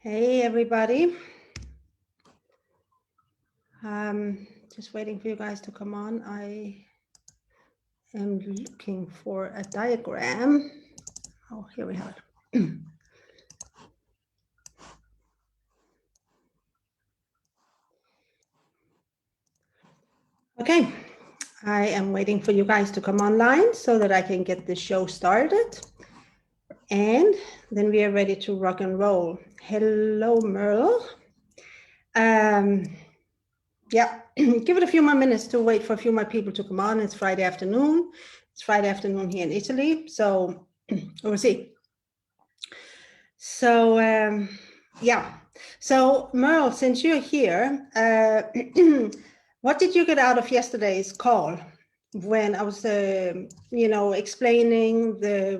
Hey, everybody. Just waiting for you guys to come on. I am looking for a diagram. Oh, here we have it. Okay, I am waiting for you guys to come online so that I can get the show started. And then we are ready to rock and roll. Hello, Merle. Yeah, give it a few more minutes to wait for a few more people to come on. It's Friday afternoon. It's Friday afternoon here in Italy. So we'll see. So yeah, so Merle, since you're here, what did you get out of yesterday's call when I was, explaining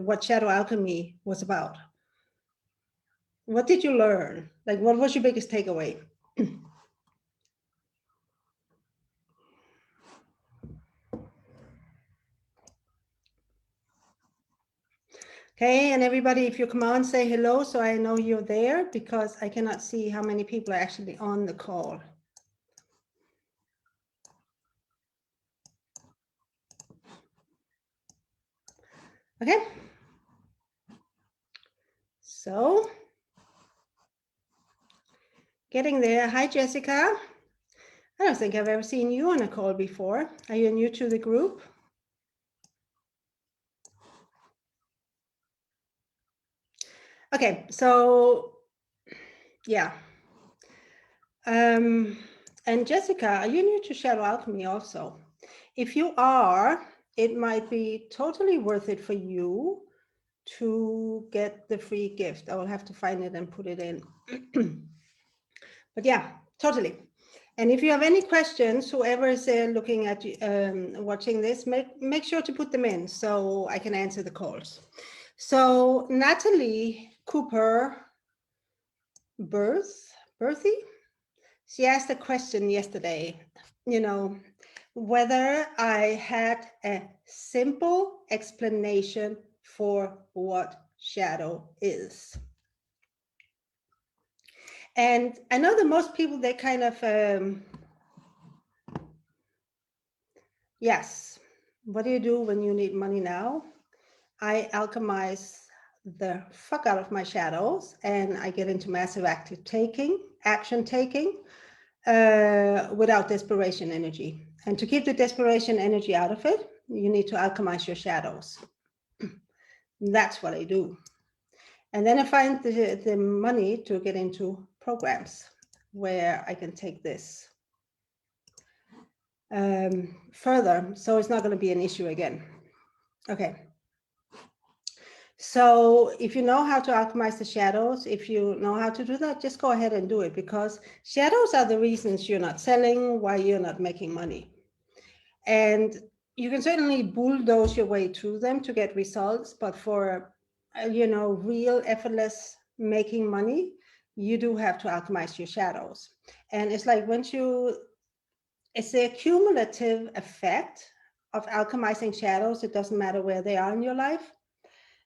what shadow alchemy was about? What did you learn? Like, what was your biggest takeaway? Okay, and everybody, if you come on, say hello so I know you're there, because I cannot see how many people are actually on the call. Okay. So, getting there. Hi, Jessica. I don't think I've ever seen you on a call before. Are you new to the group? Okay, so yeah. And Jessica, are you new to Shadow Alchemy also? If you are, it might be totally worth it for you to get the free gift. I will have to find it and put it in. But yeah, totally. And if you have any questions, whoever is looking at watching this, make sure to put them in so I can answer the calls. So Natalie Cooper Berthy, she asked a question yesterday, whether I had a simple explanation for what shadow is. And I know that most people, they kind of, yes, what do you do when you need money now? I alchemize the fuck out of my shadows and I get into massive action taking without desperation energy. And to keep the desperation energy out of it, you need to alchemize your shadows. That's what I do. And then I find the money to get into programs where I can take this further, so it's not going to be an issue again. Okay. So if you know how to alchemize the shadows, if you know how to do that, just go ahead and do it, because shadows are the reasons you're not selling, why you're not making money. And you can certainly bulldoze your way through them to get results, but for, real effortless making money, you do have to alchemize your shadows. And it's like it's the cumulative effect of alchemizing shadows. It doesn't matter where they are in your life.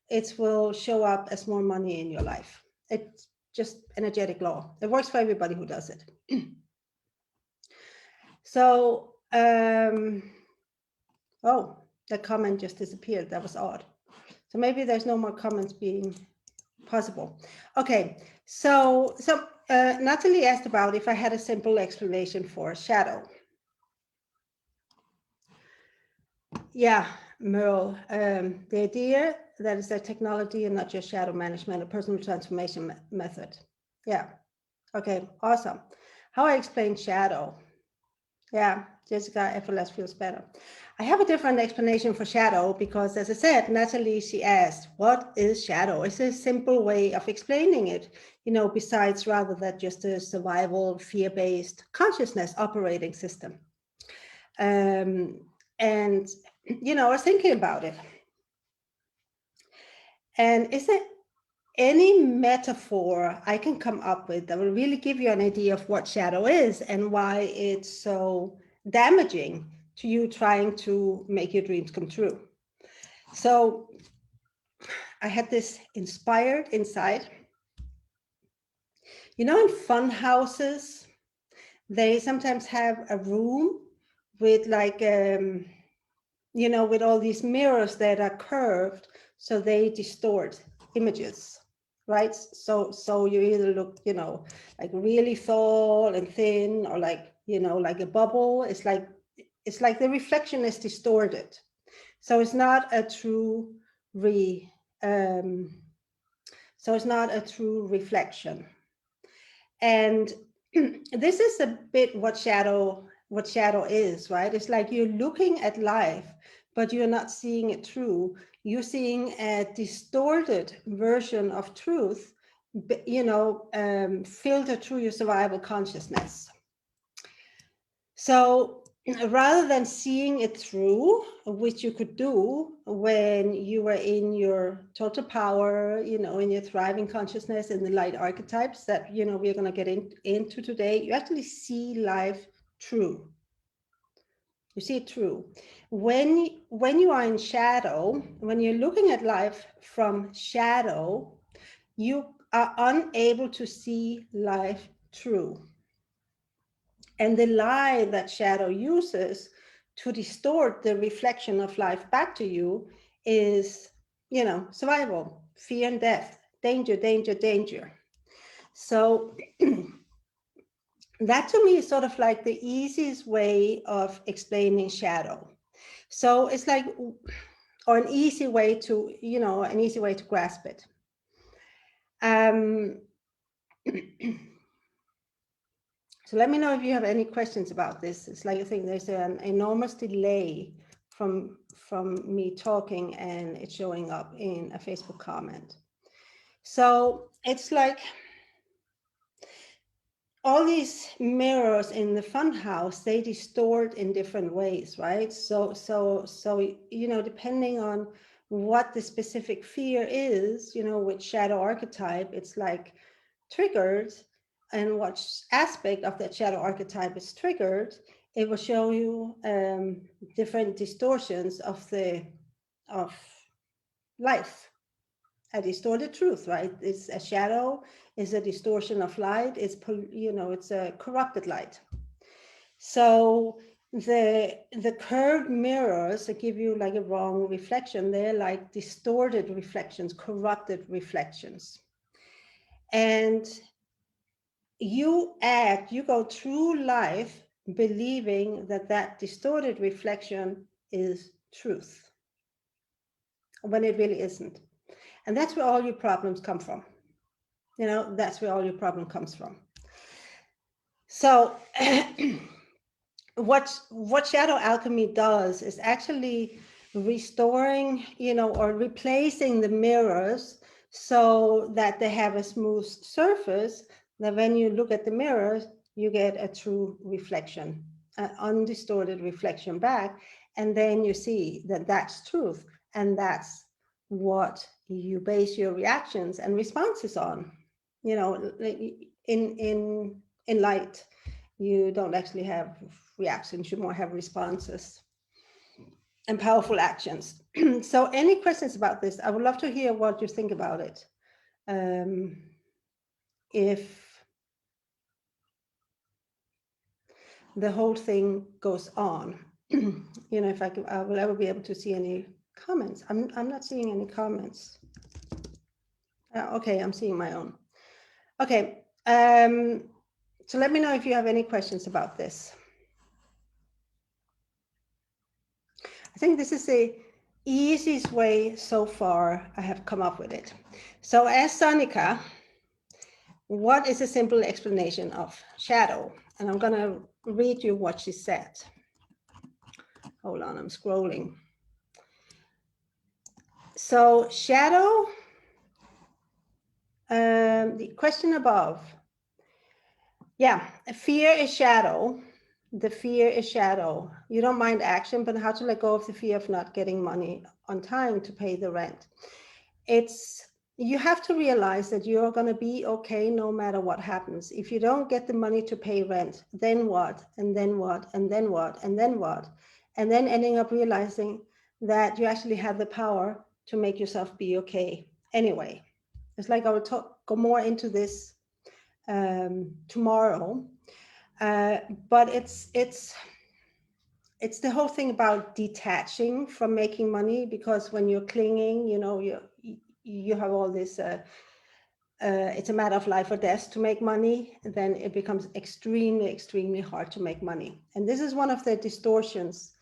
It will show up as more money in your life. It's just energetic law. It works for everybody who does it. So, oh, that comment just disappeared. That was odd. So maybe there's no more comments being possible. Okay, so Natalie asked about if I had a simple explanation for shadow. Yeah, Merle, the idea that is a technology and not just shadow management, a personal transformation method. Yeah, okay, awesome. How I explain shadow. Yeah, Jessica, effortless feels better. I have a different explanation for shadow because, as I said, Natalie, she asked, what is shadow? It's a simple way of explaining it, besides rather than just a survival, fear-based consciousness operating system. And, I was thinking about it. And is there any metaphor I can come up with that will really give you an idea of what shadow is and why it's so damaging to you trying to make your dreams come true? So I had this inspired insight. You know, in fun houses, they sometimes have a room with like, you know, with all these mirrors that are curved, so they distort images, right? So you either look, you know, like really tall and thin, or like, you know, like a bubble. It's like the reflection is distorted. So it's not a true so it's not a true reflection. And this is a bit what shadow is, right? It's like you're looking at life, but you're not seeing it true. You're seeing a distorted version of truth, you know, filtered through your survival consciousness. So rather than seeing it through, which you could do when you were in your total power, you know, in your thriving consciousness, in the light archetypes that, you know, we're going to get into today, you actually see life true. You see it true. When you are in shadow, when you're looking at life from shadow, you are unable to see life true. And the lie that shadow uses to distort the reflection of life back to you is, you know, survival, fear and death, danger, danger, danger. So that to me is sort of like the easiest way of explaining shadow. So it's like, or an easy way to, you know, an easy way to grasp it. So let me know if you have any questions about this. It's like I think there's an enormous delay from me talking and it showing up in a Facebook comment. So it's like all these mirrors in the fun house, they distort in different ways, right? So you know, depending on what the specific fear is, you know, with shadow archetype, it's like triggered, and what aspect of that shadow archetype is triggered, it will show you different distortions of life. A distorted truth, right? It's a shadow, is a distortion of light. It's, you know, it's a corrupted light. So the curved mirrors that give you like a wrong reflection, they're like distorted reflections, corrupted reflections. And you go through life believing that that distorted reflection is truth, when it really isn't. And that's where all your problems come from. You know, that's where all your problem comes from. So what shadow alchemy does is actually restoring, you know, or replacing the mirrors so that they have a smooth surface, that when you look at the mirrors, you get a true reflection, an undistorted reflection back. And then you see that that's truth. And that's what you base your reactions and responses on. You know, in light, you don't actually have reactions, you more have responses and powerful actions. So any questions about this? I would love to hear what you think about it. If the whole thing goes on, you know, if I will ever be able to see any comments. I'm not seeing any comments. Okay, I'm seeing my own. Okay, so let me know if you have any questions about this. I think this is the easiest way so far I have come up with it. So ask Sonika, what is a simple explanation of shadow? And I'm going to read you what she said. Hold on, I'm scrolling. So shadow, the question above. Yeah, fear is shadow. The fear is shadow. You don't mind action, but how to let go of the fear of not getting money on time to pay the rent. You have to realize that you're going to be okay no matter what happens. If you don't get the money to pay rent, then what? And then what? And then what? And then what? And then ending up realizing that you actually have the power to make yourself be okay anyway. It's like I will go more into this tomorrow. But it's the whole thing about detaching from making money, because when you're clinging, you have all this, it's a matter of life or death to make money, then it becomes extremely, extremely hard to make money. And this is one of the distortions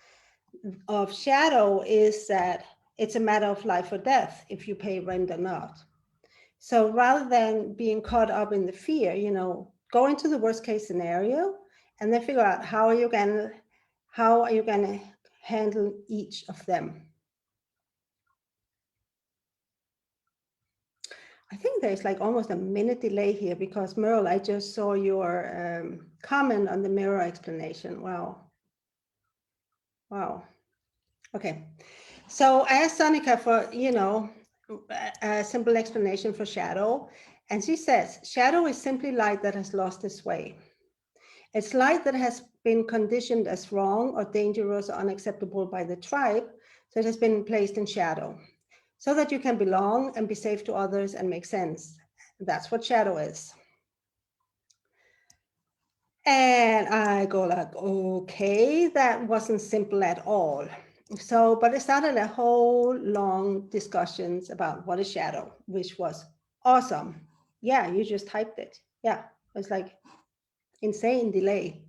of shadow, is that it's a matter of life or death if you pay rent or not. So rather than being caught up in the fear, go into the worst case scenario and then figure out how are you going to handle each of them. I think there's like almost a minute delay here because Merle, I just saw your comment on the mirror explanation. Wow. Okay. So I asked Sonika for, a simple explanation for shadow. And she says, shadow is simply light that has lost its way. It's light that has been conditioned as wrong or dangerous or unacceptable by the tribe, so it has been placed in shadow, so that you can belong and be safe to others and make sense. That's what shadow is. And I go like, okay, that wasn't simple at all. So, but it started a whole long discussions about what is shadow, which was awesome. Yeah, you just typed it. Yeah, it was like insane delay.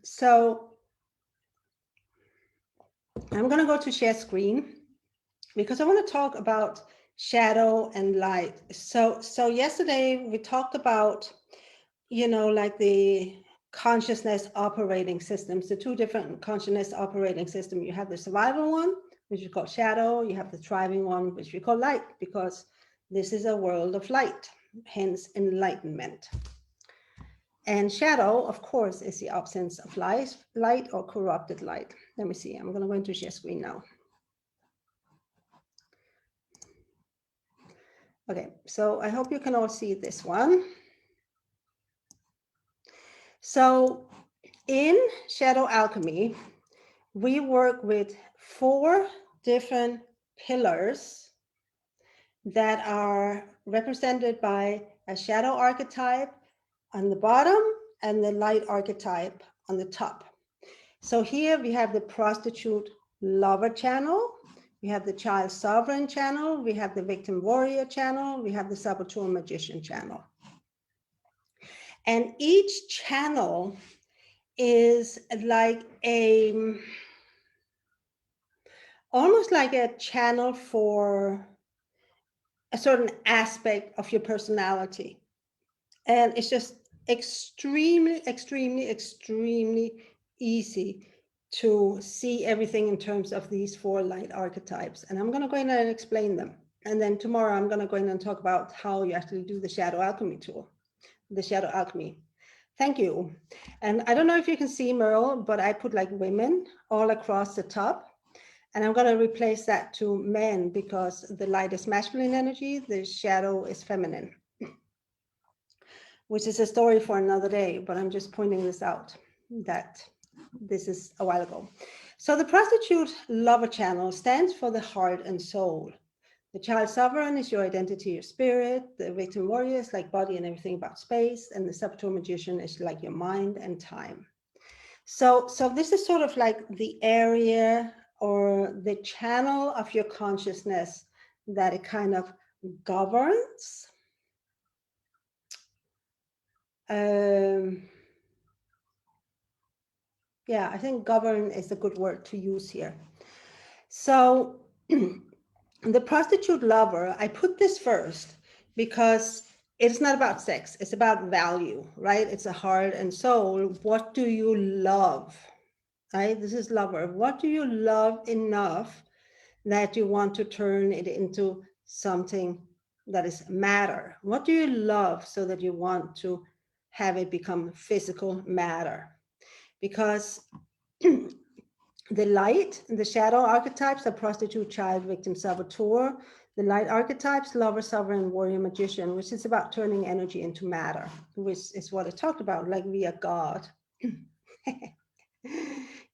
So I'm going to go to share screen because I want to talk about shadow and light. So yesterday we talked about, like the consciousness operating systems, the two different consciousness operating systems. You have the survival one, which we call shadow. You have the thriving one, which we call light, because this is a world of light, hence enlightenment. And shadow, of course, is the absence of light or corrupted light. Let me see, I'm going to go into share screen now. Okay, so I hope you can all see this one. So in shadow alchemy, we work with 4 different pillars that are represented by a shadow archetype on the bottom and the light archetype on the top. So here we have the prostitute lover channel, we have the child sovereign channel, we have the victim warrior channel, we have the saboteur magician channel. And each channel is like almost like a channel for a certain aspect of your personality. And it's just extremely, extremely, extremely easy to see everything in terms of these 4 light archetypes. And I'm going to go in and explain them. And then tomorrow I'm going to go in and talk about how you actually do the shadow alchemy tool, the shadow alchemy. Thank you. And I don't know if you can see Merle, but I put like women all across the top. And I'm going to replace that to men because the light is masculine energy, the shadow is feminine, which is a story for another day, but I'm just pointing this out, that this is a while ago. So the prostitute lover channel stands for the heart and soul. The child sovereign is your identity, your spirit. The victim warrior is like body and everything about space. And the saboteur magician is like your mind and time. So this is sort of like the area or the channel of your consciousness that it kind of governs. Yeah, I think govern is a good word to use here. So the prostitute lover, I put this first because it's not about sex, it's about value, right? It's a heart and soul. What do you love, right? This is lover. What do you love enough that you want to turn it into something that is matter? What do you love so that you want to have it become physical matter? Because the light, the shadow archetypes are prostitute, child, victim, saboteur. The light archetypes, lover, sovereign, warrior, magician, which is about turning energy into matter, which is what I talked about, like via God.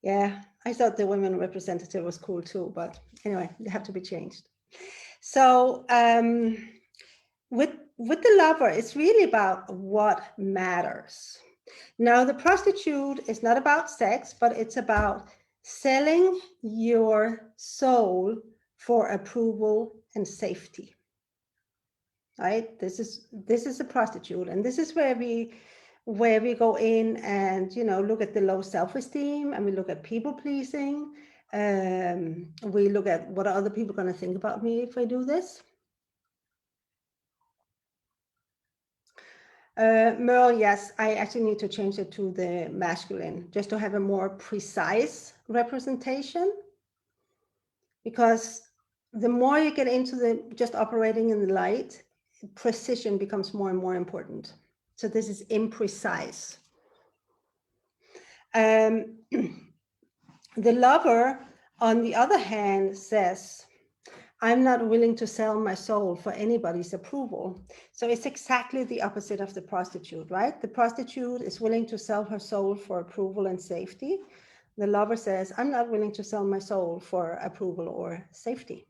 Yeah, I thought the women representative was cool too, but anyway, they have to be changed. So with the lover, it's really about what matters. Now, the prostitute is not about sex, but it's about selling your soul for approval and safety. Right? This is a prostitute, and this is where we go in and look at the low self-esteem, and we look at people pleasing. We look at what are other people going to think about me if I do this. Merle, yes, I actually need to change it to the masculine just to have a more precise representation, because the more you get into the just operating in the light, precision becomes more and more important. So this is imprecise. The lover, on the other hand, says, I'm not willing to sell my soul for anybody's approval. So it's exactly the opposite of the prostitute, right? The prostitute is willing to sell her soul for approval and safety. The lover says, I'm not willing to sell my soul for approval or safety.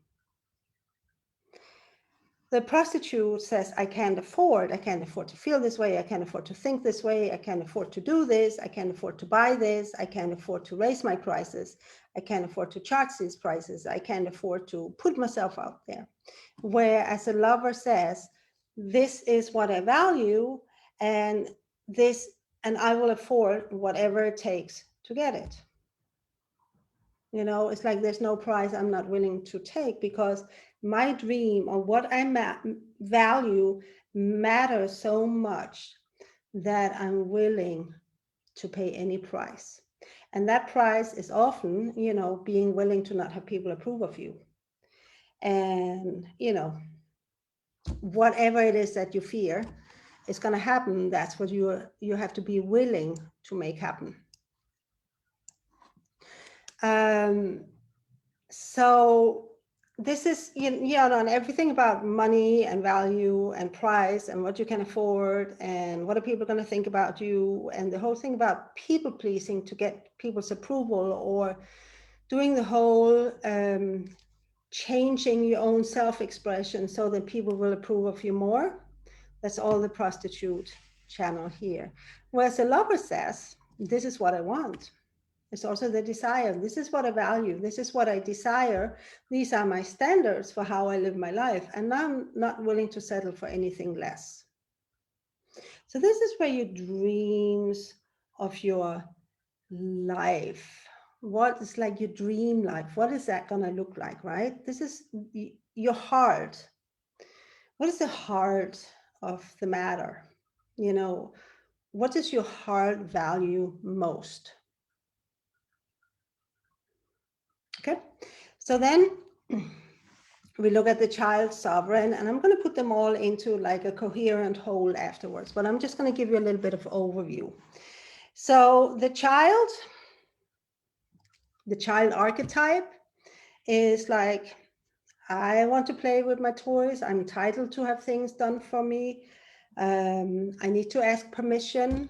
The prostitute says, I can't afford to feel this way, I can't afford to think this way, I can't afford to do this, I can't afford to buy this, I can't afford to raise my prices, I can't afford to charge these prices, I can't afford to put myself out there. Whereas a lover says, this is what I value, and I will afford whatever it takes to get it. It's like there's no price I'm not willing to take, because my dream or what I value matters so much that I'm willing to pay any price. And that price is often, being willing to not have people approve of you. And, whatever it is that you fear is going to happen, that's what you have to be willing to make happen. So this is, on everything about money and value and price and what you can afford and what are people going to think about you, and the whole thing about people pleasing to get people's approval, or doing the whole changing your own self-expression so that people will approve of you more. That's all the prostitute channel here. Whereas the lover says, this is what I want. It's also the desire. This is what I value. This is what I desire. These are my standards for how I live my life. And I'm not willing to settle for anything less. So this is where your dreams of your life, what is like your dream life, what is that going to look like, right? This is your heart. What is the heart of the matter? What does your heart value most? Okay, so then we look at the child sovereign, and I'm going to put them all into like a coherent whole afterwards, but I'm just going to give you a little bit of overview. So the child archetype is like, I want to play with my toys. I'm entitled to have things done for me. I need to ask permission.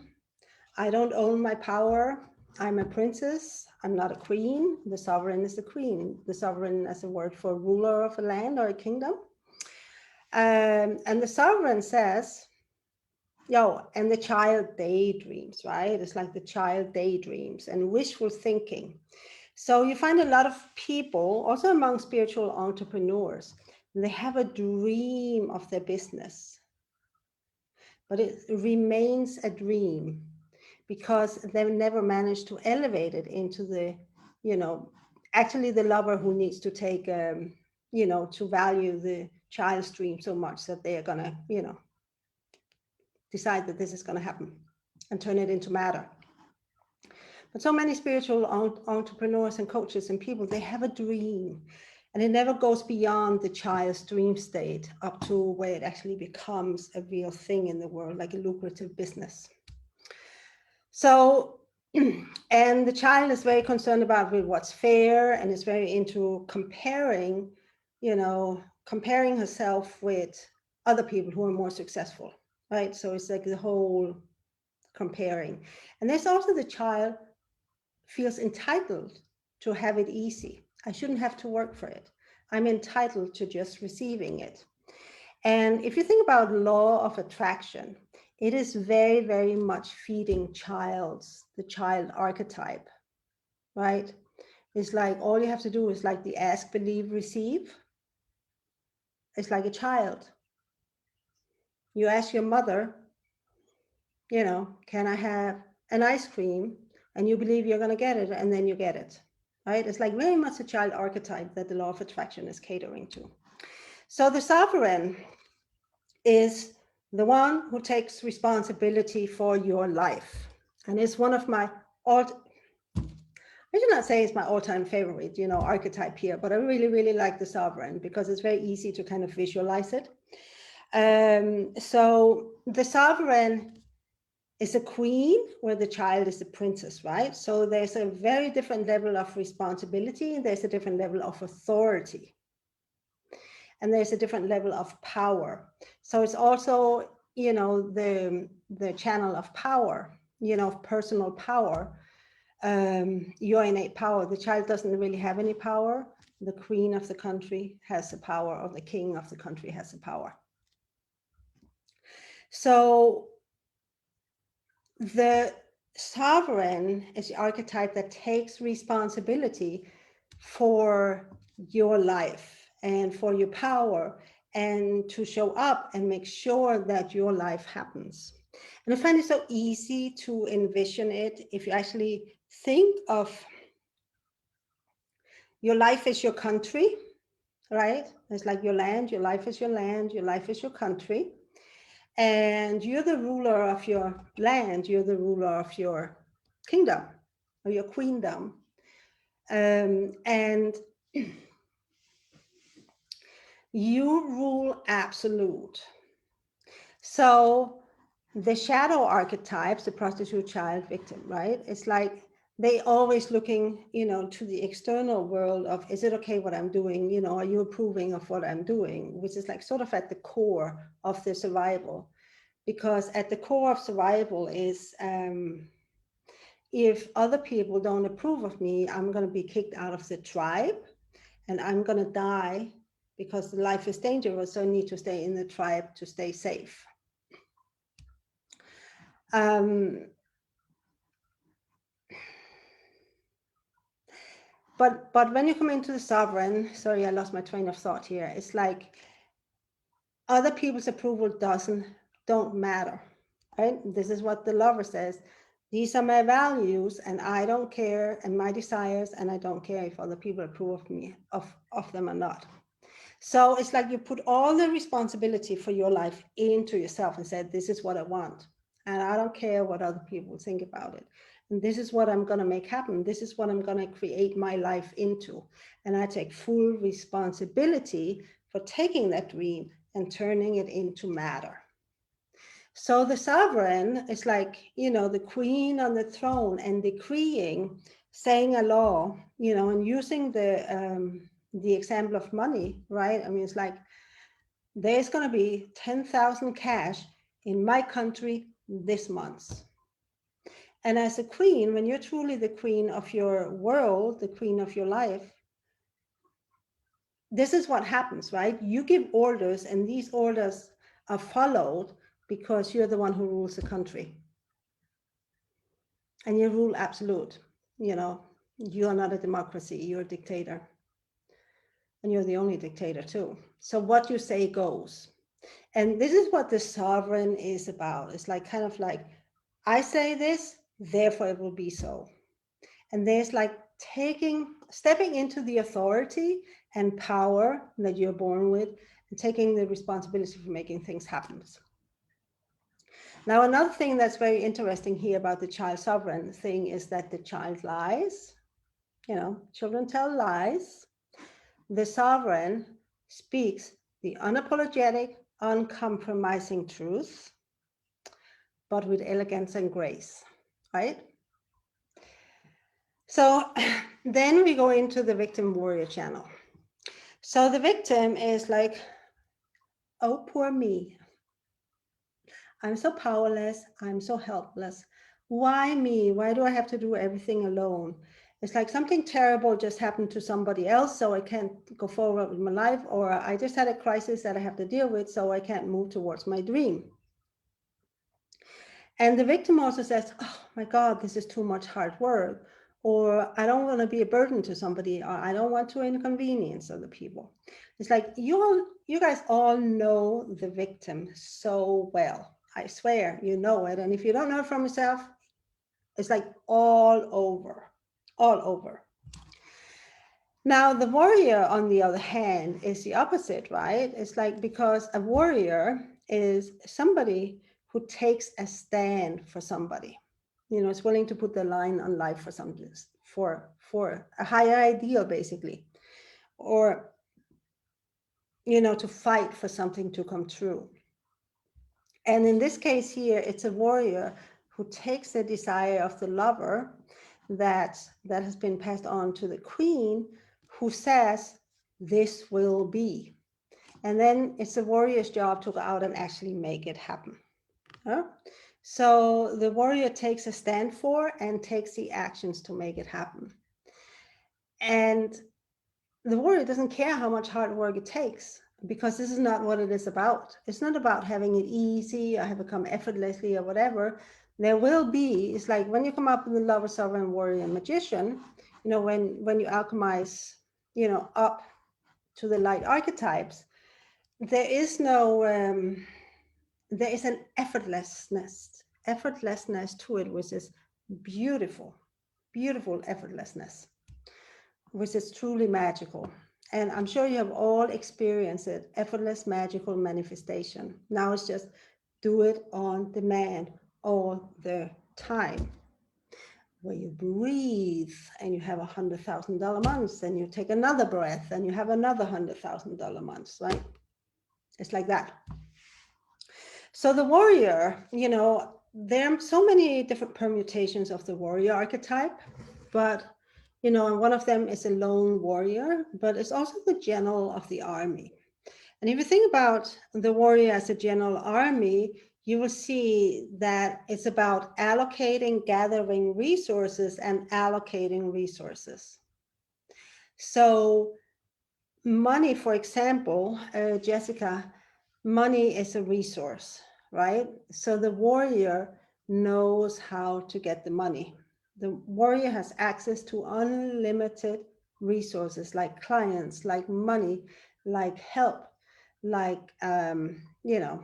I don't own my power. I'm a princess. I'm not a queen. The sovereign is the queen. The sovereign as a word for ruler of a land or a kingdom. And the sovereign says, and the child daydreams, right? It's like the child daydreams and wishful thinking. So you find a lot of people, also among spiritual entrepreneurs, they have a dream of their business, but it remains a dream because they've never managed to elevate it into the, actually the lover who needs to take, to value the child's dream so much that they are going to, decide that this is going to happen and turn it into matter. But so many spiritual entrepreneurs and coaches and people, they have a dream, and it never goes beyond the child's dream state up to where it actually becomes a real thing in the world, like a lucrative business. So, and the child is very concerned about what's fair, and is very into comparing, comparing herself with other people who are more successful, right? So it's like the whole comparing. And there's also the child feels entitled to have it easy. I shouldn't have to work for it. I'm entitled to just receiving it. And if you think about law of attraction, it is very, very much feeding the child archetype, right? It's like all you have to do is like the ask, believe, receive. It's like a child. You ask your mother, can I have an ice cream? And you believe you're going to get it, and then you get it, right? It's like very much a child archetype that the law of attraction is catering to. So the sovereign is the one who takes responsibility for your life. And it's one of my I do not say it's my all-time favorite, archetype here, but I really, really like the sovereign because it's very easy to kind of visualize it. So the sovereign is a queen where the child is a princess, right? So there's a very different level of responsibility, and there's a different level of authority. And there's a different level of power. So it's also, the channel of power, personal power, your innate power. The child doesn't really have any power. The queen of the country has the power, or the king of the country has the power. So the sovereign is the archetype that takes responsibility for your life and for your power, and to show up and make sure that your life happens. And I find it so easy to envision it if you actually think of your life is your country, right? It's like your land, your life is your land, your life is your country. And you're the ruler of your land, you're the ruler of your kingdom or your queendom. And you rule absolute. So the shadow archetypes, the prostitute, child, victim, right? It's like they always looking, to the external world of, is it okay what I'm doing? Are you approving of what I'm doing? Which is like sort of at the core of the survival. Because at the core of survival is, if other people don't approve of me, I'm going to be kicked out of the tribe, and I'm going to die because life is dangerous. So I need to stay in the tribe to stay safe. But when you come into the sovereign, sorry, I lost my train of thought here. It's like other people's approval don't matter, right? This is what the lover says. These are my values, and I don't care, and my desires, and I don't care if other people approve of me, of them or not. So it's like you put all the responsibility for your life into yourself and said, this is what I want, and I don't care what other people think about it. And this is what I'm going to make happen. This is what I'm going to create my life into. And I take full responsibility for taking that dream and turning it into matter. So the sovereign is like, the queen on the throne and decreeing, saying a law, and using the example of money, right? I mean, it's like, there's going to be 10,000 cash in my country this month. And as a queen, when you're truly the queen of your world, the queen of your life, this is what happens, right? You give orders, and these orders are followed because you're the one who rules the country. And you rule absolute. You are not a democracy, you're a dictator. And you're the only dictator too. So what you say goes. And this is what the sovereign is about. It's like kind of like, I say this, therefore it will be so. And there's like stepping into the authority and power that you're born with, and taking the responsibility for making things happen. Now, another thing that's very interesting here about the child sovereign thing is that the child lies. Children tell lies. The sovereign speaks the unapologetic, uncompromising truth, but with elegance and grace, right? So then we go into the victim warrior channel. So the victim is like, oh, poor me. I'm so powerless. I'm so helpless. Why me? Why do I have to do everything alone? It's like something terrible just happened to somebody else, so I can't go forward with my life, or I just had a crisis that I have to deal with, so I can't move towards my dream. And the victim also says, oh my God, this is too much hard work, or I don't want to be a burden to somebody, or I don't want to inconvenience other people. It's like you guys all know the victim so well. I swear you know it. And if you don't know it from yourself, it's like all over, all over. Now, the warrior, on the other hand, is the opposite, right? It's like, because a warrior is somebody who takes a stand for somebody, you know, is willing to put the line on life for something, for a higher ideal, basically, or, you know, to fight for something to come true. And in this case here, it's a warrior who takes the desire of the lover that has been passed on to the queen, who says, this will be. And then it's the warrior's job to go out and actually make it happen. So the warrior takes a stand for and takes the actions to make it happen. And the warrior doesn't care how much hard work it takes, because this is not what it is about. It's not about having it easy or have it come effortlessly or whatever. There will be, it's like when you come up with the lover, sovereign, warrior, and magician, you know, when you alchemize, you know, up to the light archetypes, there is no, there is an effortlessness to it, which is beautiful, beautiful effortlessness, which is truly magical. And I'm sure you have all experienced it, effortless, magical manifestation. Now it's just do it on demand all the time. Where you breathe and you have $100,000 months, and you take another breath and you have another $100,000 months, right? It's like that. So the warrior, you know, there are so many different permutations of the warrior archetype, but, you know, one of them is a lone warrior, but it's also the general of the army. And if you think about the warrior as a general army, you will see that it's about allocating, gathering resources, and allocating resources. So money, for example, Jessica, money is a resource, right? So the warrior knows how to get the money. The warrior has access to unlimited resources, like clients, like money, like help, like, you know,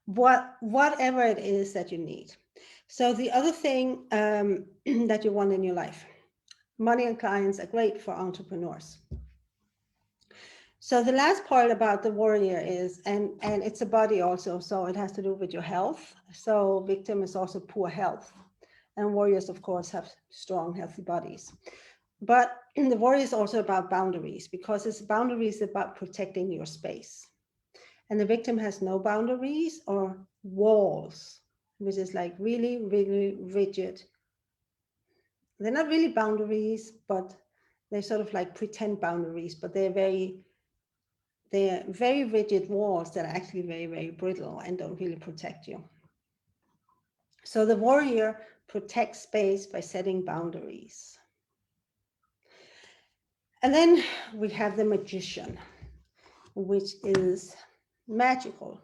whatever it is that you need. So the other thing that you want in your life, money and clients are great for entrepreneurs. So the last part about the warrior is, and it's a body also, so it has to do with your health. So victim is also poor health, and warriors, of course, have strong, healthy bodies. But the warrior is also about boundaries, because it's boundaries about protecting your space. And the victim has no boundaries or walls, which is like really, really rigid. They're not really boundaries, but they're sort of like pretend boundaries, but they're very rigid walls that are actually very, very brittle and don't really protect you. So the warrior protects space by setting boundaries. And then we have the magician, which is magical.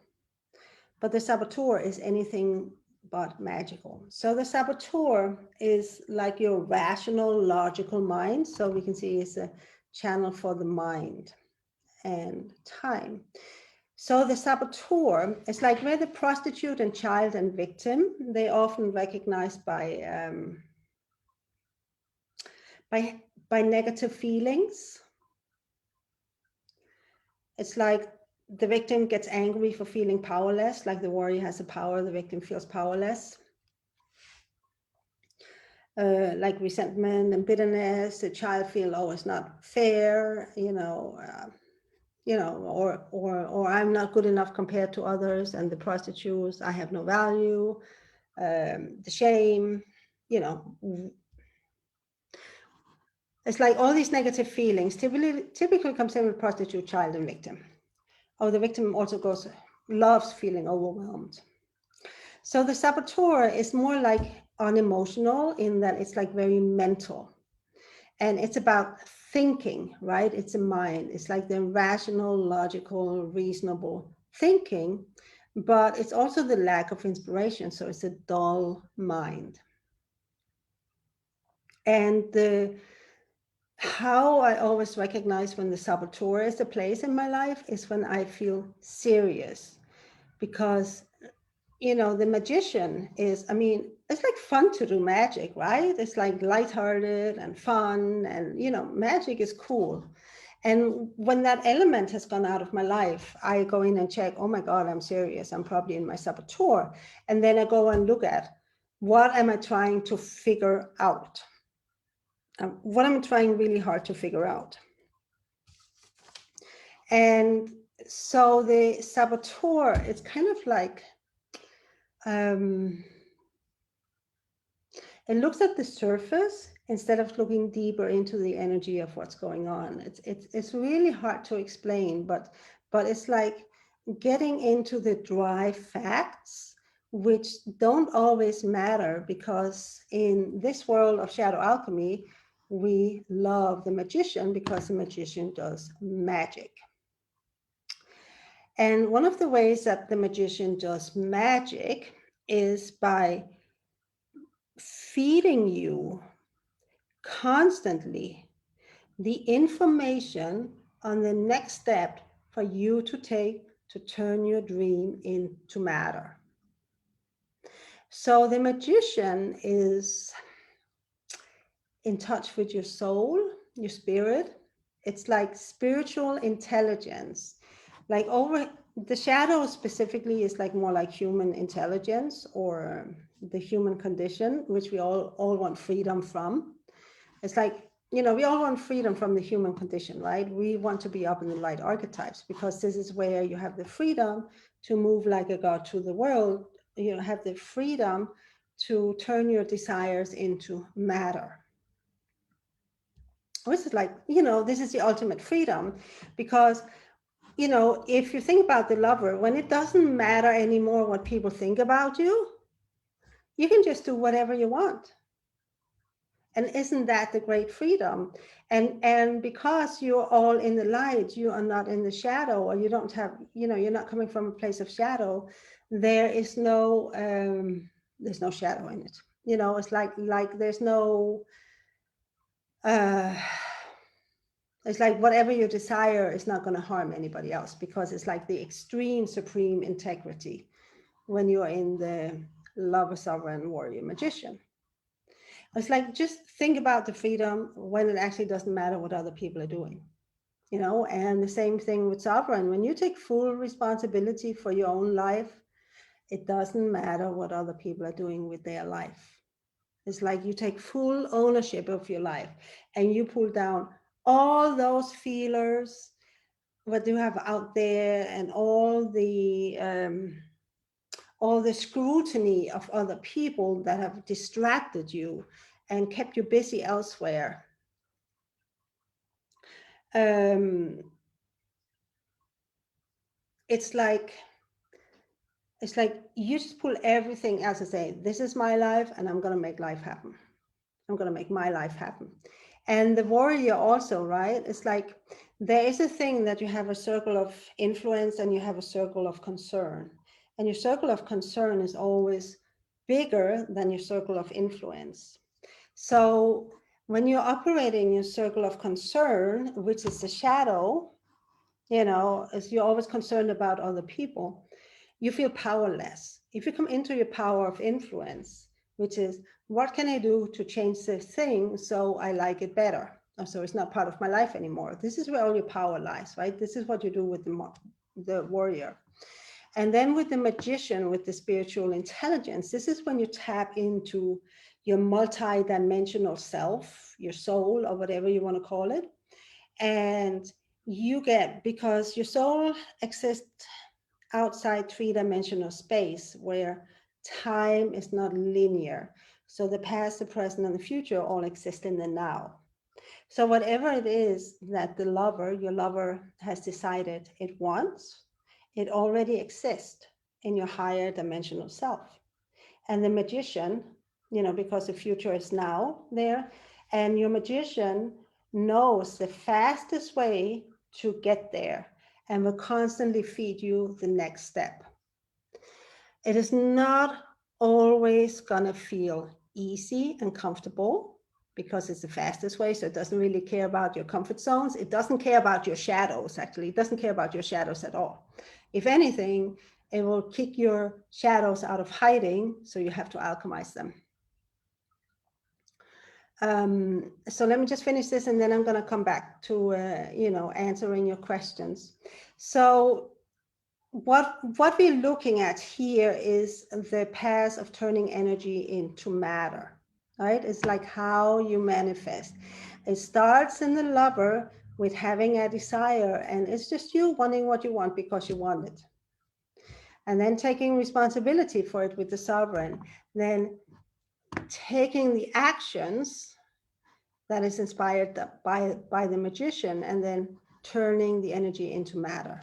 But the saboteur is anything but magical. So the saboteur is like your rational, logical mind. So we can see it's a channel for the mind and time. So the saboteur is like where the prostitute and child and victim, they often recognized by negative feelings. It's like the victim gets angry for feeling powerless, like the warrior has the power, the victim feels powerless. Like resentment and bitterness, the child feels, oh, it's not fair, or I'm not good enough compared to others, and the prostitutes, I have no value, the shame, it's like all these negative feelings typically comes in with prostitute, child, and victim. Oh, the victim also loves feeling overwhelmed. So the saboteur is more like unemotional in that it's like very mental. And it's about thinking, right? It's a mind. It's like the rational, logical, reasonable thinking, but it's also the lack of inspiration. So it's a dull mind. And how I always recognize when the saboteur is a place in my life is when I feel serious, because the magician is, I mean, it's like fun to do magic, right? It's like lighthearted and fun, and magic is cool. And when that element has gone out of my life, I go in and check, oh my God, I'm serious. I'm probably in my saboteur. And then I go and look at, what am I trying to figure out? What I'm trying really hard to figure out. And so the saboteur, it's kind of like, it looks at the surface instead of looking deeper into the energy of what's going on. It's really hard to explain, but it's like getting into the dry facts, which don't always matter, because in this world of shadow alchemy, we love the magician because the magician does magic. And one of the ways that the magician does magic is by feeding you constantly the information on the next step for you to take to turn your dream into matter. So the magician is in touch with your soul, your spirit. It's like spiritual intelligence. Like over the shadow specifically is like more like human intelligence, or the human condition, which we all want freedom from. It's like, we all want freedom from the human condition, right? We want to be up in the light archetypes, because this is where you have the freedom to move like a god through the world. You have the freedom to turn your desires into matter. Which is like, this is the ultimate freedom, because, if you think about the lover, when it doesn't matter anymore what people think about you, you can just do whatever you want. And isn't that the great freedom? And because you're all in the light, you are not in the shadow, or you don't have, you're not coming from a place of shadow. There is no, there's no shadow in it. It's like there's no, it's like whatever you desire is not going to harm anybody else, because it's like the extreme supreme integrity when you're in the lover, sovereign, warrior, magician. It's like, just think about the freedom when it actually doesn't matter what other people are doing, and the same thing with sovereign. When you take full responsibility for your own life, it doesn't matter what other people are doing with their life. It's like you take full ownership of your life, and you pull down all those feelers, what you have out there, and all the scrutiny of other people that have distracted you and kept you busy elsewhere. It's like you just pull everything else and say, this is my life, and I'm going to make life happen. I'm going to make my life happen. And the warrior also, right? It's like there is a thing that you have a circle of influence and you have a circle of concern. And your circle of concern is always bigger than your circle of influence. So when you're operating your circle of concern, which is the shadow, as you're always concerned about other people, you feel powerless. If you come into your power of influence, which is, what can I do to change this thing so I like it better? Or so it's not part of my life anymore. This is where all your power lies, right? This is what you do with the warrior. And then with the magician, with the spiritual intelligence, this is when you tap into your multi-dimensional self, your soul, or whatever you want to call it. And you get, because your soul exists outside three-dimensional space where time is not linear. So the past, the present, and the future all exist in the now. So whatever it is that your lover has decided it wants, it already exists in your higher dimensional self. And the magician because the future is now there. And your magician knows the fastest way to get there and will constantly feed you the next step. It is not always going to feel easy and comfortable because it's the fastest way. So it doesn't really care about your comfort zones. It doesn't care about your shadows, actually. It doesn't care about your shadows at all. If anything, it will kick your shadows out of hiding. So you have to alchemize them. So let me just finish this, and then I'm going to come back to, answering your questions. So what we're looking at here is the path of turning energy into matter, right? It's like how you manifest. It starts in the lover with having a desire, and it's just you wanting what you want because you want it. And then taking responsibility for it with the sovereign, then taking the actions that is inspired by the magician, and then turning the energy into matter.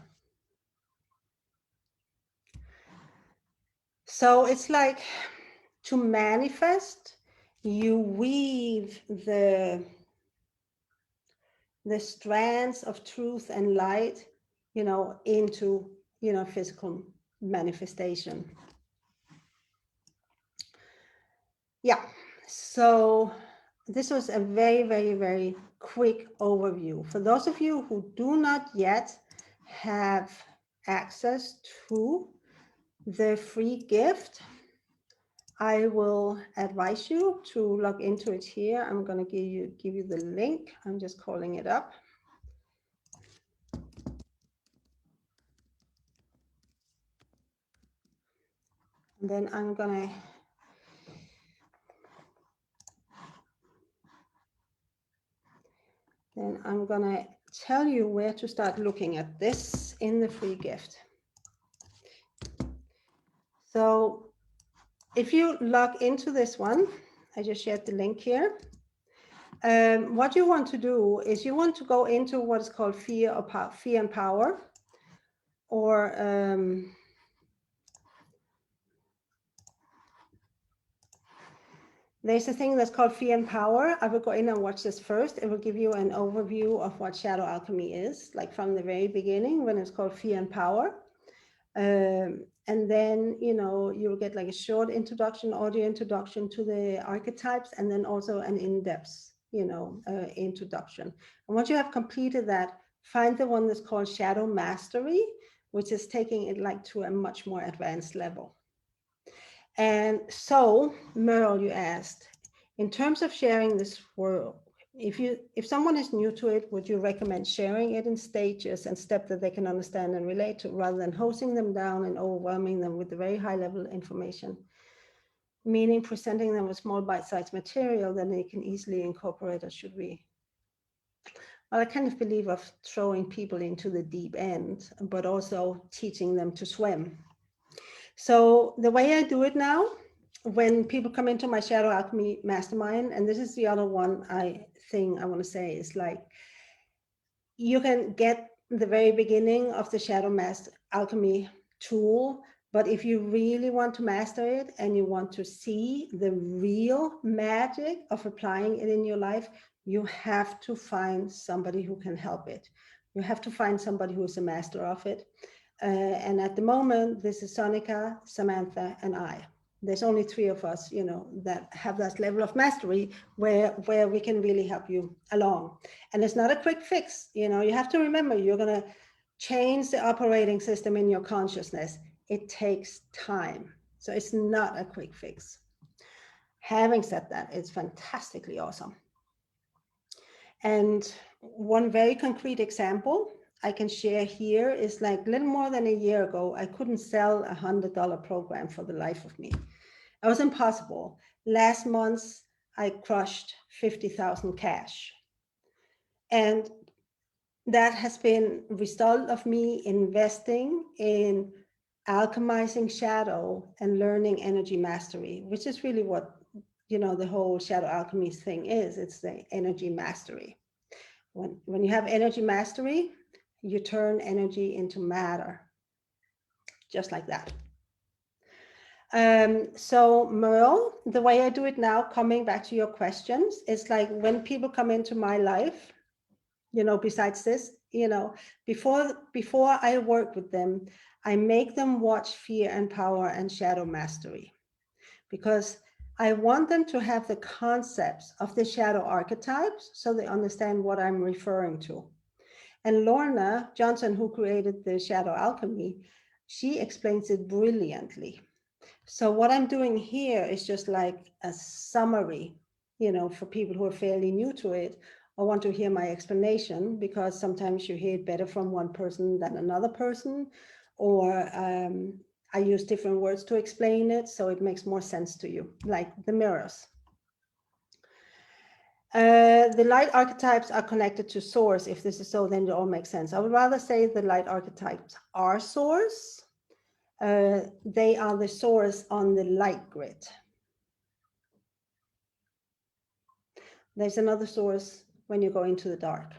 So it's like to manifest, you weave the strands of truth and light, into, physical manifestation. Yeah, so this was a very, very, very quick overview. For those of you who do not yet have access to the free gift, I will advise you to log into it here. I'm going to give you the link. I'm just calling it up. And then I'm going to tell you where to start looking at this in the free gift. So if you log into this one, I just shared the link here. What you want to do is you want to go into what is called fear and power, or there's a thing that's called fear and power. I will go in and watch this first. It will give you an overview of what shadow alchemy is, like from the very beginning when it's called fear and power. And then, you'll get like a short introduction, audio introduction to the archetypes, and then also an in-depth, introduction. And once you have completed that, find the one that's called Shadow Mastery, which is taking it like to a much more advanced level. And so, Merle, you asked, in terms of sharing this world, if someone is new to it, would you recommend sharing it in stages and steps that they can understand and relate to, rather than hosing them down and overwhelming them with the very high level information? Meaning presenting them with small bite-sized material that they can easily incorporate, or should we? Well, I kind of believe of throwing people into the deep end, but also teaching them to swim. So the way I do it now, when people come into my Shadow Alchemy Mastermind, and this is the other one thing I want to say, is like, you can get the very beginning of the Shadow Alchemy tool, but if you really want to master it and you want to see the real magic of applying it in your life, you have to find somebody who can help it. You have to find somebody who is a master of it. And at the moment, this is Sonika, Samantha, and I. There's only 3 of us, that have that level of mastery where we can really help you along. And it's not a quick fix. You have to remember, you're going to change the operating system in your consciousness. It takes time. So it's not a quick fix. Having said that, it's fantastically awesome. And one very concrete example I can share here is like a little more than a year ago, I couldn't sell a $100 program for the life of me. It was impossible. Last month, I crushed 50,000 cash. And that has been a result of me investing in alchemizing shadow and learning energy mastery, which is really what, the whole shadow alchemy thing is. It's the energy mastery. When you have energy mastery, you turn energy into matter, just like that. So Merle, the way I do it now, coming back to your questions, is like when people come into my life, besides this, before I work with them, I make them watch Fear and Power and Shadow Mastery, because I want them to have the concepts of the shadow archetypes so they understand what I'm referring to. And Lorna Johnson, who created the Shadow Alchemy, she explains it brilliantly. So what I'm doing here is just like a summary, for people who are fairly new to it or want to hear my explanation, because sometimes you hear it better from one person than another person, or I use different words to explain it, so it makes more sense to you, like the mirrors. The light archetypes are connected to source. If this is so, then it all makes sense. I would rather say the light archetypes are source. They are the source on the light grid. There's another source when you go into the dark.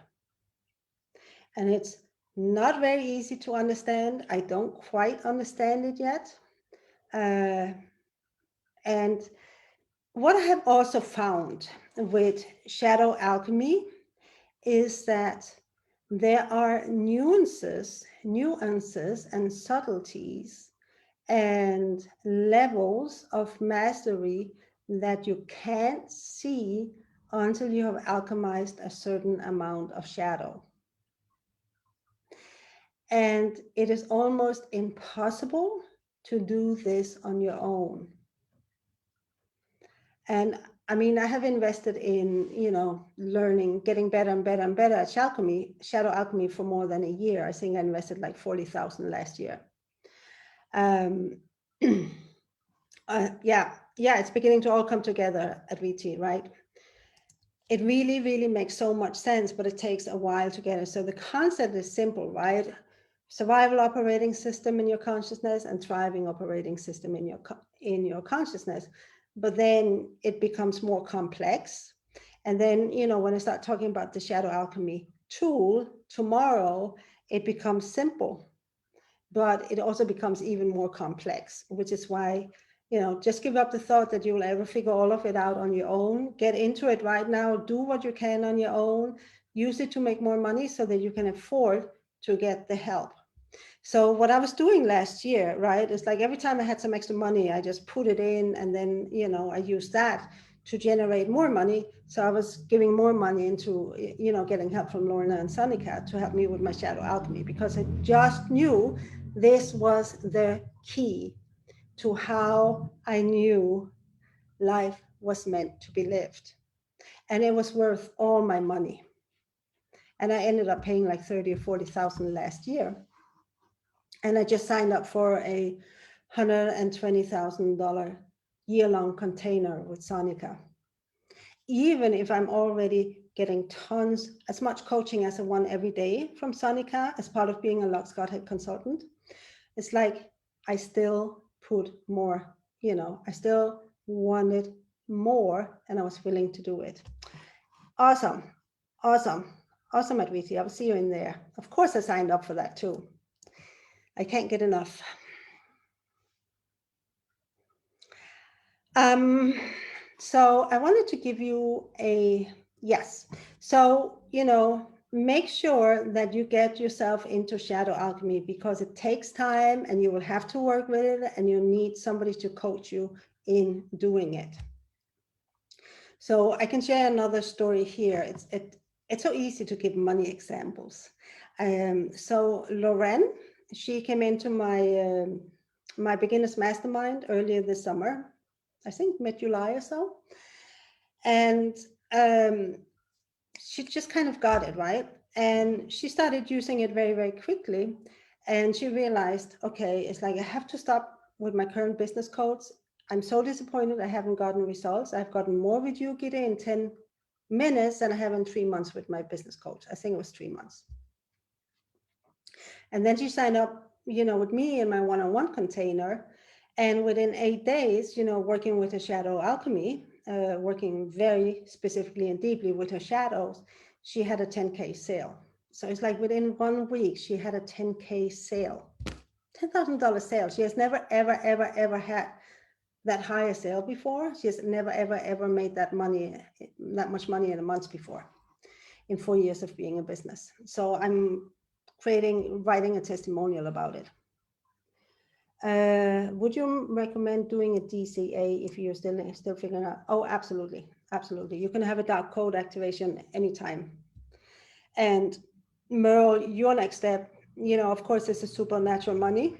And it's not very easy to understand. I don't quite understand it yet. And what I have also found with shadow alchemy is that there are nuances and subtleties and levels of mastery that you can't see until you have alchemized a certain amount of shadow. And it is almost impossible to do this on your own. And I mean, I have invested in, learning, getting better and better and better at shadow alchemy for more than a year. I think I invested like 40,000 last year. Yeah, it's beginning to all come together at VT, right? It really, really makes so much sense, but it takes a while to get it. So the concept is simple, right? Survival operating system in your consciousness and thriving operating system in your consciousness. But then it becomes more complex. And then, when I start talking about the shadow alchemy tool tomorrow, it becomes simple, but it also becomes even more complex, which is why, just give up the thought that you'll ever figure all of it out on your own. Get into it right now, do what you can on your own, use it to make more money so that you can afford to get the help. So what I was doing last year, right, is like every time I had some extra money, I just put it in, and then, I used that to generate more money. So I was giving more money into, getting help from Lorna and Sonika to help me with my shadow alchemy, because I just knew this was the key to how I knew life was meant to be lived. And it was worth all my money. And I ended up paying like 30 or 40,000 last year. And I just signed up for a $120,000 year-long container with Sonika. Even if I'm already getting tons, as much coaching as I want every day from Sonika as part of being a Lux Godhead consultant, it's like I still put more, I still wanted more, and I was willing to do it. Awesome at VT. I'll see you in there. Of course I signed up for that too. I can't get enough. So I wanted to give you a yes. So, make sure that you get yourself into shadow alchemy, because it takes time and you will have to work with it, and you need somebody to coach you in doing it. So I can share another story here. It's so easy to give money examples. So Lorraine, she came into my beginner's mastermind earlier this summer, I think mid-July or so. And she just kind of got it, right? And she started using it very, very quickly. And she realized, okay, it's like I have to stop with my current business codes. I'm so disappointed I haven't gotten results. I've gotten more with you, Gitte, in 10 minutes than I have in 3 months with my business coach. I think it was 3 months. And then she signed up, with me in my one-on-one container. And within 8 days, working with a shadow alchemy, working very specifically and deeply with her shadows, she had a 10K sale. So it's like within 1 week, she had a 10K sale, $10,000 sale. She has never, ever, ever, ever had that high a sale before. She has never, ever made that much money in a month before in 4 years of being in business. So I'm writing a testimonial about it. Would you recommend doing a DCA if you're still figuring out? Oh, absolutely. Absolutely. You can have a dark code activation anytime. And Merle, your next step, of course, is a supernatural money.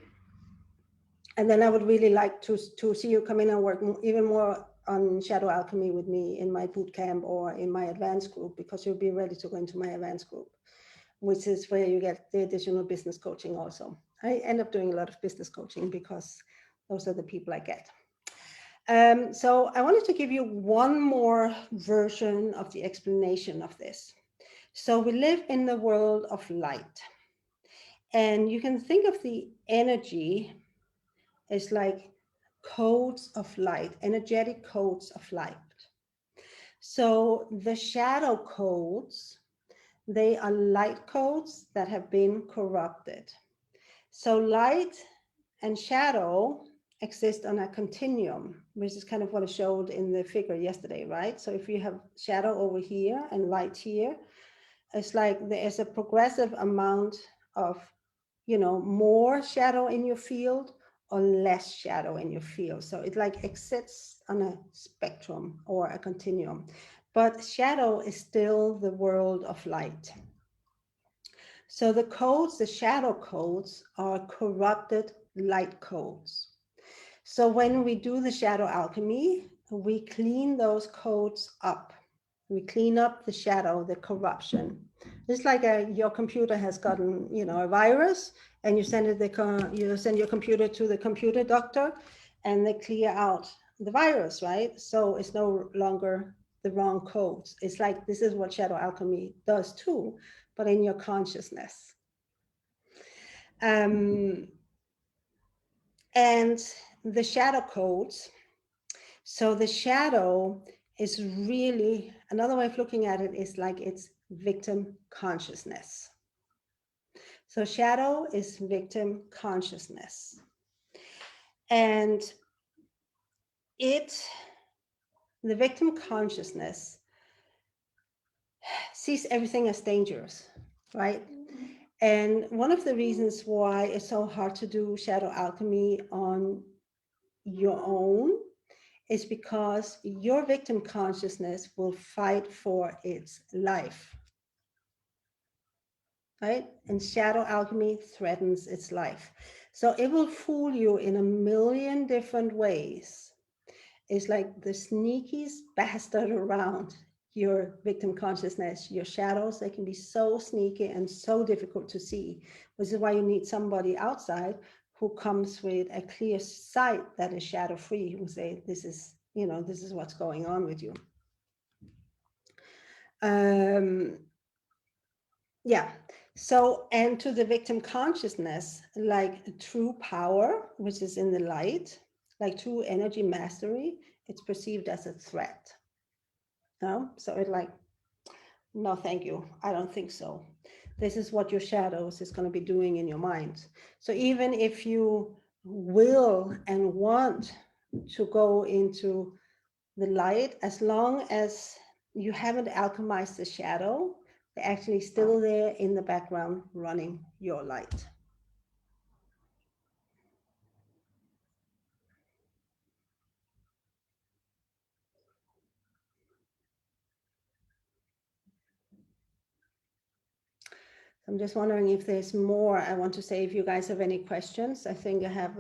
And then I would really like to see you come in and work even more on shadow alchemy with me in my boot camp or in my advanced group, because you'll be ready to go into my advanced group, which is where you get the additional business coaching also. I end up doing a lot of business coaching because those are the people I get. So I wanted to give you one more version of the explanation of this. So we live in the world of light. And you can think of the energy as like codes of light, energetic codes of light. So the shadow codes, they are light codes that have been corrupted. So light and shadow exist on a continuum, which is kind of what I showed in the figure yesterday, right? So if you have shadow over here and light here, it's like there's a progressive amount of, more shadow in your field or less shadow in your field. So it like exists on a spectrum or a continuum, but shadow is still the world of light. So the codes, the shadow codes, are corrupted light codes. So when we do the shadow alchemy, we clean those codes up. We clean up the shadow, the corruption. It's like your computer has gotten, a virus, and you send your computer to the computer doctor, and they clear out the virus, right? So it's no longer the wrong codes. It's like, this is what shadow alchemy does too, but in your consciousness. And the shadow codes. So the shadow is really, another way of looking at it is like it's victim consciousness. So shadow is victim consciousness. And the victim consciousness sees everything as dangerous, right? And one of the reasons why it's so hard to do shadow alchemy on your own is because your victim consciousness will fight for its life, right? And shadow alchemy threatens its life. So it will fool you in a million different ways. It's like the sneakiest bastard around, your victim consciousness, your shadows. They can be so sneaky and so difficult to see, which is why you need somebody outside who comes with a clear sight that is shadow free, who say, this is what's going on with you. Yeah. So, and to the victim consciousness, like true power, which is in the light, like true energy mastery, it's perceived as a threat. No? So it's like, no, thank you. I don't think so. This is what your shadows is going to be doing in your mind. So even if you will and want to go into the light, as long as you haven't alchemized the shadow, they're actually still there in the background running your light. I'm just wondering if there's more I want to say. If you guys have any questions, I think I have,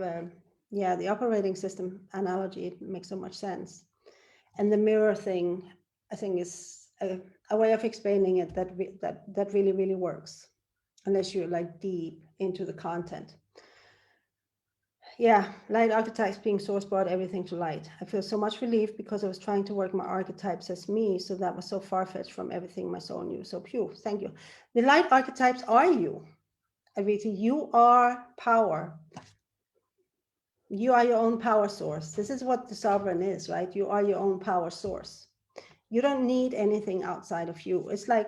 the operating system analogy, it makes so much sense. And the mirror thing, I think, is a way of explaining it that really, really works, unless you're like deep into the content. Yeah, light archetypes being source brought everything to light. I feel so much relief because I was trying to work my archetypes as me, so that was so far-fetched from everything my soul knew. So phew, thank you. The light archetypes are you. Aviti, you are power. You are your own power source. This is what the sovereign is, right? You are your own power source. You don't need anything outside of you. It's like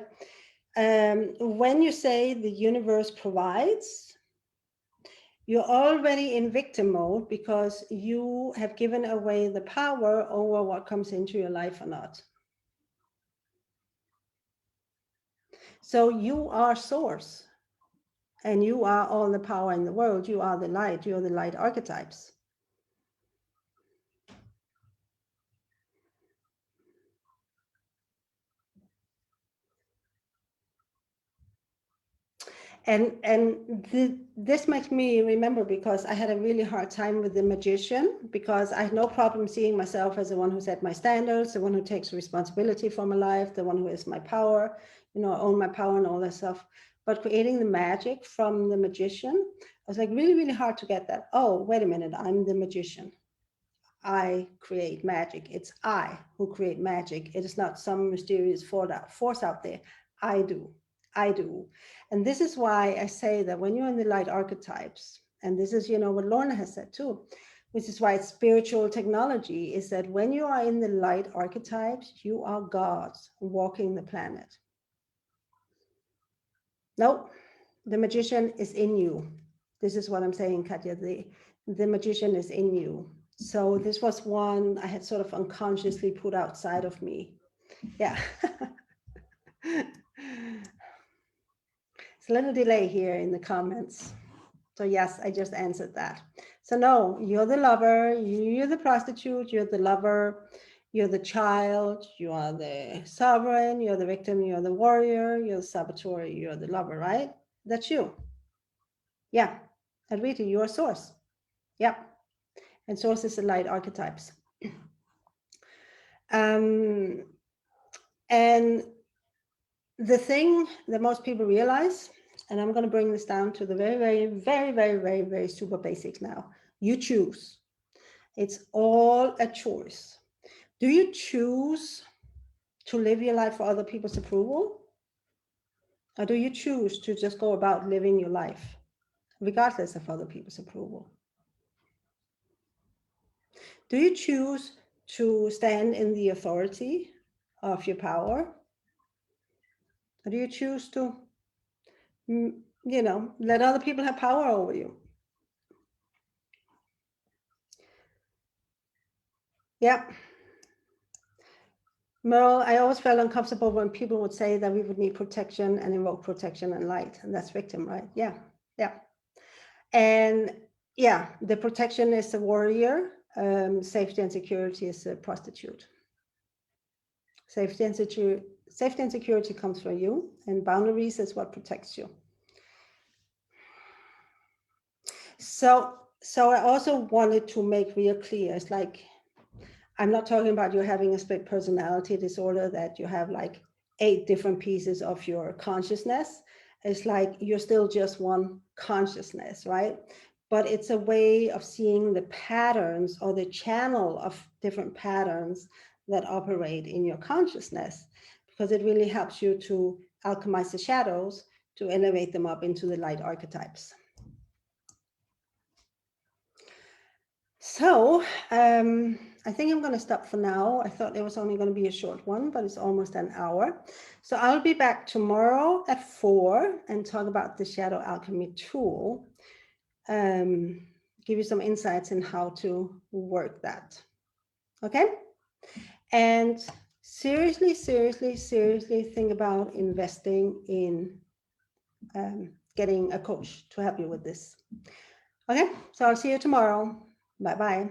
when you say the universe provides, You're already in victim mode because you have given away the power over what comes into your life or not. So you are source, and you are all the power in the world. You are the light. You are the light archetypes. This makes me remember, because I had a really hard time with the magician, because I had no problem seeing myself as the one who set my standards, the one who takes responsibility for my life, the one who is my power, you know, I own my power and all that stuff. But creating the magic from the magician, it was like really, really hard to get that. Oh, wait a minute, I'm the magician. I create magic. It's I who create magic. It is not some mysterious force out there. I do. I do. And this is why I say that when you're in the light archetypes, and this is, you know, what Lorna has said too, which is why it's spiritual technology, is that when you are in the light archetypes, you are gods walking the planet. No, the magician is in you. This is what I'm saying, Katja. The magician is in you. So this was one I had sort of unconsciously put outside of me. Yeah. It's a little delay here in the comments. So yes, I just answered that. So no, you're the lover, you're the prostitute, you're the lover, you're the child, you are the sovereign, you're the victim, you're the warrior, you're the saboteur, you're the lover, right? That's you. Yeah. Advita, you're a source. Yeah. And source is the light archetypes. And the thing that most people realize, and I'm going to bring this down to the very super basics now. You choose. It's all a choice. Do you choose to live your life for other people's approval? Or do you choose to just go about living your life regardless of other people's approval? Do you choose to stand in the authority of your power? Or do you choose to, you know, let other people have power over you? Yeah. Merle, I always felt uncomfortable when people would say that we would need protection and invoke protection and light, and that's victim, right? Yeah, yeah. And yeah, the protection is the warrior, safety and security is a prostitute. Safety and security comes from you, and boundaries is what protects you. So I also wanted to make real clear, it's like, I'm not talking about you having a split personality disorder, that you have like 8 different pieces of your consciousness. It's like you're still just one consciousness, right? But it's a way of seeing the patterns or the channel of different patterns that operate in your consciousness, because it really helps you to alchemize the shadows to elevate them up into the light archetypes. So I think I'm going to stop for now. I thought it was only going to be a short one, but it's almost an hour. So I'll be back tomorrow at 4 and talk about the Shadow Alchemy tool. Give you some insights in how to work that. Okay? And seriously think about investing in getting a coach to help you with this. Okay, so I'll see you tomorrow. Bye-bye.